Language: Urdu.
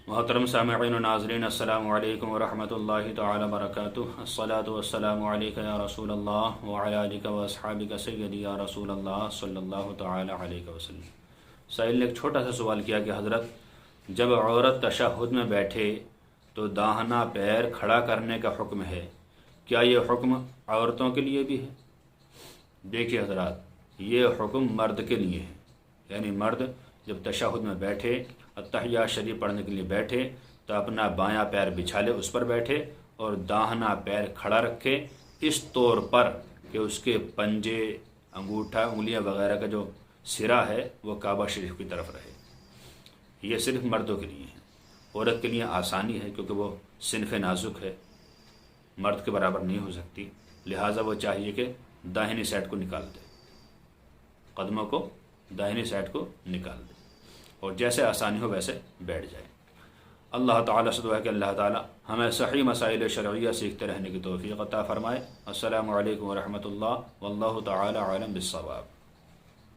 محترم سامعین و ناظرین، السلام علیکم ورحمۃ اللہ تعالی وبرکاتہ۔ الصلاۃ والسلام علیک یا رسول اللہ وعلی آلک و اصحابک سیدی یا رسول اللہ صلی اللہ تعالی علیہ وسلم۔ سائل نے ایک چھوٹا سا سوال کیا کہ حضرت، جب عورت تشہد میں بیٹھے تو داہنا پیر کھڑا کرنے کا حکم ہے، کیا یہ حکم عورتوں کے لیے بھی ہے؟ دیکھیے حضرات، یہ حکم مرد کے لیے ہے، یعنی مرد جب تشہد میں بیٹھے، اتحیات شریف پڑھنے کے لیے بیٹھے تو اپنا بایاں پیر بچھا لے، اس پر بیٹھے اور داہنا پیر کھڑا رکھے، اس طور پر کہ اس کے پنجے، انگوٹھا، انگلیاں وغیرہ کا جو سرا ہے وہ کعبہ شریف کی طرف رہے۔ یہ صرف مردوں کے لیے ہے، عورت کے لیے آسانی ہے کیونکہ وہ صنف نازک ہے، مرد کے برابر نہیں ہو سکتی، لہٰذا وہ چاہیے کہ داہنی سائڈ کو نکال دے، قدموں کو داہنی سائڈ کو نکال دے اور جیسے آسانی ہو ویسے بیٹھ جائے۔ اللہ تعالیٰ سے دعا ہے کہ اللہ تعالیٰ ہمیں صحیح مسائل شرعیہ سیکھتے رہنے کی توفیق عطا فرمائے۔ السلام علیکم ورحمۃ اللہ، واللہ تعالیٰ عالم بالصواب۔